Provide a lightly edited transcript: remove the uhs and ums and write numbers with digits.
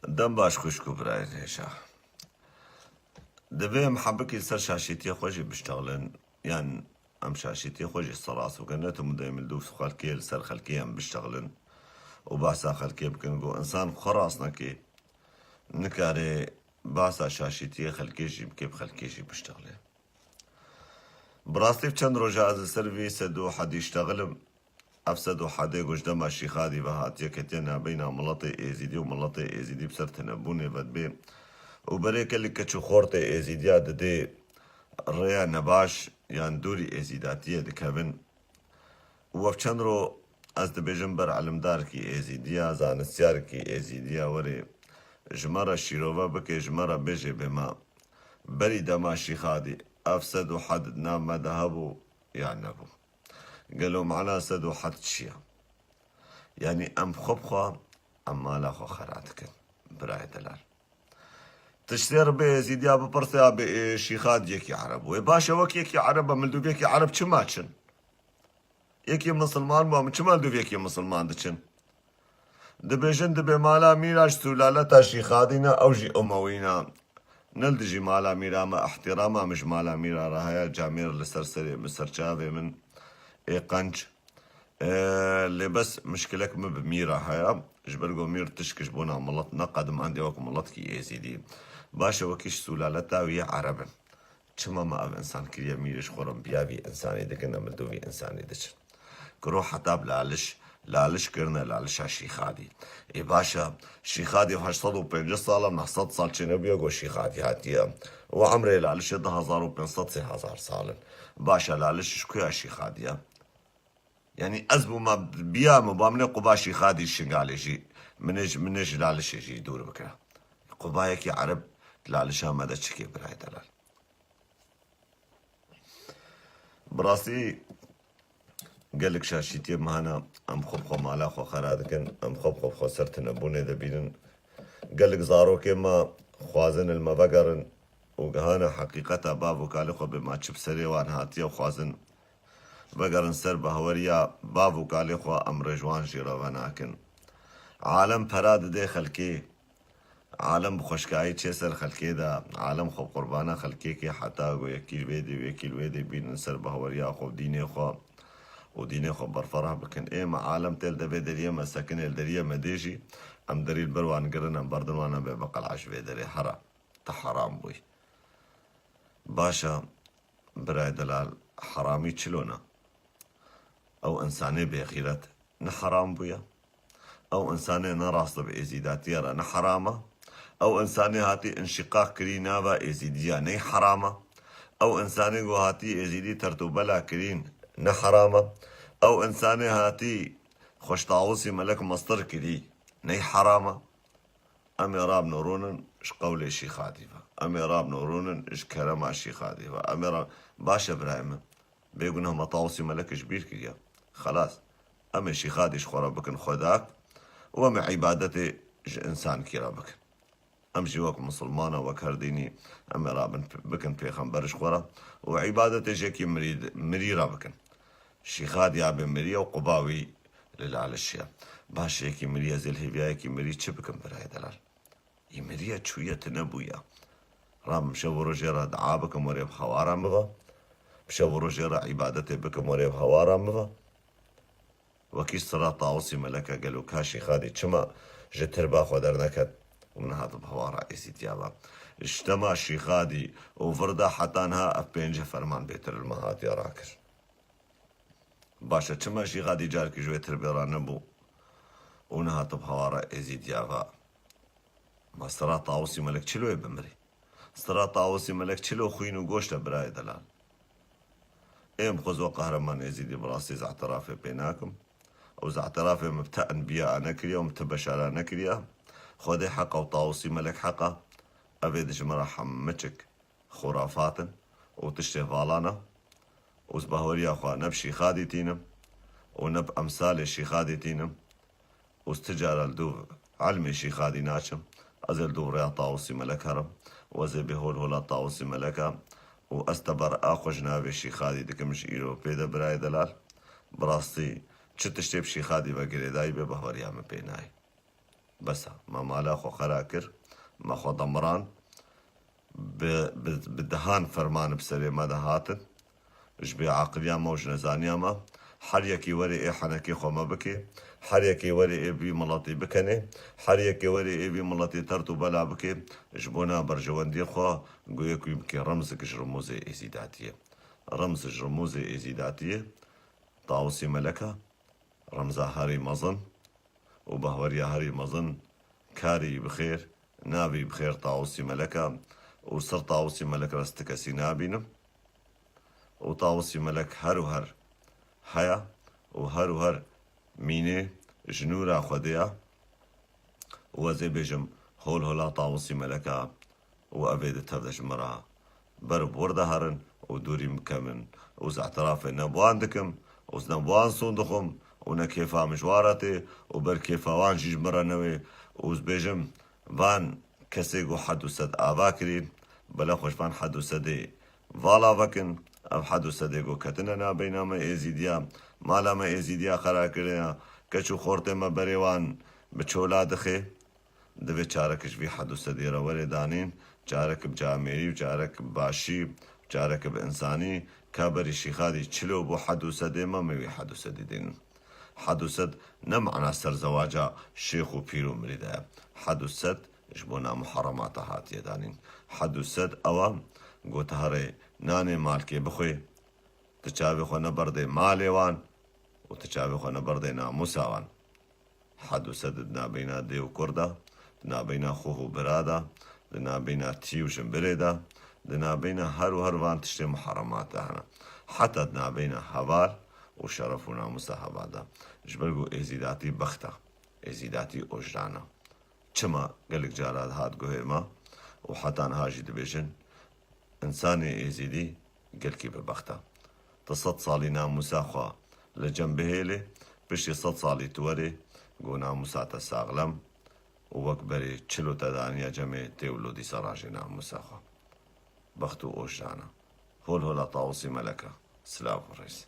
دەم باش خوشک و برایە هێشا دەبێ محەبەکی سەر شاشێتیە خۆشی بشتەڵێن یان ئەم شاشێتیە خۆشی سەڕاست وکەنێتم دەیمل دوو خەڵکێ لەسەر خەلکیان بشتەڵن و باسا خەلکێ بکەن بۆ ئەنسان خۆڕاست نەکێ نکارێ باسا شاشێتیە خەلکێشی بکێ خەلکێشی بشتەڵێ بڕاستی چەند ڕۆژە ئەز سەروی سەد و حەدیشتەغلم ئەفسەد و حەدێ گۆشتەما شیخادی بە هاتیە کە تێ نابەینا مڵەتی ئێزیدی و مڵەتی ئێزیدی بسەر تەنەبوونێ بەد بێ و بەرێکەلی کەچ و خۆرتە ئێزیدیا دەدێ ڕێیا نەباش یان دووری ئێزیداتیە دکەبن وەف چەند ڕۆ ئەس دەبێژم بەر عەلمدارکی ئێزیدیا زانستیارکی ئێزیدیا وەرێ ژمەرە شیرۆڤە بکێ ژمەرە بێژێ بێما بەری دەما شیخادی ئەفسەد و حەد نامەدە هەبوو یان نەبوو قالوا معنا سد وحد شيا يعني أم خبخة أم مالا خو خراتك براي دلال تشتير بي زيديا ببرثيا بشيخاد يكي عرب وباشا وك يكي عرب ملدو بيكي عرب چماچن يكي مسلمان ما چمال دو بيكي مسلمان دچن دبيجن دبي مالا ميراج سلالتا شيخادينا أوجي أموينا نلدجي مالا ميرا ما احتراما مش مالا ميرا راهيا جامير لسرسري مسرچاوي من قنج اللي بس مشكلك ما بميرة هيا جبرقو مير تشكش بونا ملطنا قدم عندي وك ملطكي يا سيدي باشا وكيش سلالتا ويا عربا چما ما اب انسان كريا ميرش خورم بيابي انساني دكن املدوي انساني دش كروح حتاب لالش كرنا لالش شيخادي اي باشا شيخادي في 850 سالة من 100 سال چنبيا جو شيخادي هاتيا وعمري لالش 1500 سال باشا لالش شكويا شيخادي يعني أزبو ما بيا مبامنة قباشي خادي الشنقالي منج لالش يجي يدور بكرة قبايك يا عرب لالشها ماذا تشكي براي دلال براسي قالك شاشيتي مهنا أم خبخو مالا خو خرادكن أم خبخو خسرت نبوني دبينن قالك زارو كما خوازن المبقرن وقهانا حقيقة بابو كالخو بما تشب سري وان هاتيا وخوازن بقرن سر بهوريا بابو كالخوا أم رجوان جيرا وناكن عالم پراد دي خلكي عالم بخشكاي چه سر خلكي دا عالم خو قربانا خلكي كي حتى ويكيل ويدي ويكيل ويدي بين سر بهوريا خو ديني خو وديني خو برفرها بكن ايه ما عالم تل دبي دريا ما ساكن الدريا ما ديجي ام دري البروان قرنا بردوانا ببقى العش دري حرام تحرام بوي باشا براي دلال حرامي تشلونا او انساني بخيرت نحرام بويا او انساني نراس بإزيدات يرى نحرامة او انساني هاتي انشقاق كرينا با ازيديا ني حرامة او انساني جو هاتي ازيدي ترتوبلا كرين نحرامة او انساني هاتي خوش طاوسي ملك مصدر كري ني حرامة امي راب نورونن اش قولي شيخاتي امي راب نورونن اش كلام شيخاتي امي راب باشا ابراهيم بيقولنا ما طاوسي ملك جبير كريا خلاص امي شيخاتي شخورا بكن خداك وما عبادتي انسان كيرا بكن امشي وك مسلمانة وك هرديني امي رابن بكن بيخنبر شخورا وعبادتي جيكي مريرا بكن شيخات يا بن مريا وقباوي للعلشيا باش يكي مريا زي الهبيا يكي مريا تشبكن براي دلال يمريا تشوية تنبويا راب مشورو جيرا دعابكم وريب خوارا مغا مشورو جيرا عبادتي بكم وريب خوارا مغا وكيش صلاة طاوسي ملكا قالوا كاشي خادي چما جتر باخو در نكد ومن هذا بهوارا ايسي تيابا اجتمع شيخادي وفردا حتانها افبينجه فرمان بيتر المهات يا راكر باشا چما شيخادي جاركي جويتر بيرانبو ونها بهوارا ايزي تيابا ما صلاة طاوسي ملك چلو بمري صلاة طاوسي ملك چلو خوينو گوشتا براي دلال ايم خزو قهرمان ايزيدي براسي زعترافي بيناكم او زعترافي مبتأن بيا انا كريا ومتبشالا نكريا خودي حقا وطاوسي ملك حقا ابيد جمرا حمتك خرافات وتشتي فالانا وزبهوريا اخوا نبشي خادي تينم ونب امثالي شي خادي تينم واستجار الدو علمي شي خادي ناشم ازل دو ريا طاوسي ملك هرم وزي بهول هولا طاوسي ملكا واستبر اخو جنابي شي خادي دكمش ايرو بيدا براي دلال براستي چه تشتي بشي خادي بقري داي بهوريا من بيناي بس ما مالا خو خراكر ما خو ضمران بدهان فرمان بسري ما دهاتن جبي عقليا موج نزانيا ما حريكي وري اي حنكي خو ما بكي حريكي وري اي بي ملطي بكني حريكي وري اي بي ملطي ترتو بلا بكي جبونا برجواندي خو قويكو يمكن رمزك جرموزي ازيداتيه رمز جرموزي ازيداتيه طاوسي ملكة رمزا هاري مظن وبهوريا هاري مظن كاري بخير نابي بخير طاوسي ملكة وصر طاوسي ملك رستكسي نابينم وطاوسي ملك هر وهر هيا وهر وهر ميني جنورا خديا وزي بيجم هول هولا طاوسي ملكة وأبيد تفدش مرا برب ورده هرن ودوري مكمن وز اعتراف نبوان دكم وز نبوان صندوقم ونا كيفا مجوارتي وبر كيفا وان جيج مرة نوي وز بيجم وان كسيقو حدو سد آوا كرين بلا خوش وان حدو سدي فالا وكن او حدو سديقو كتننا بينما ايزيديا مالا ما ايزيديا خرا كريا كچو خورته ما بريوان بچولا دخي دبي چاركش في حدو سدي روالي دانين جارك بجامعي وجارك باشي جارك بإنساني كابري شيخادي تشلو بو حدو سدي ما موي حدو سدي دين حدو سد نمعنا سر زواجا شيخ وبيرو مريدا حدو سد جبونا محرمات هات يدانين حدو سد اوام قوت هاري ناني مالكي بخوي تشابي خو نبردي مالي وان وتشابي خو نبردي ناموسا وان حدو سد نابينا ديو كردا نابينا خوه برادا دنابينا تيو شمبريدا دنابينا هر وان تشتي محرمات هنا حتى دنابينا هوال وشرفنا مساهبادا جبرقو ازيداتي بختا ازيداتي اوجرانا چما قلق جارات هات قهيما وحتى هاجي دبيجن انساني ازيدي قلقي ببختا تصد صالينا مساخوا لجنبهيلي بشي صد صالي توري قونا مساتا ساغلم ووكبري چلو تدانيا جمي تيولو دي سراجنا مساخوا بختو اوجانا هول هولا طاوسي ملكة سلاف الرئيس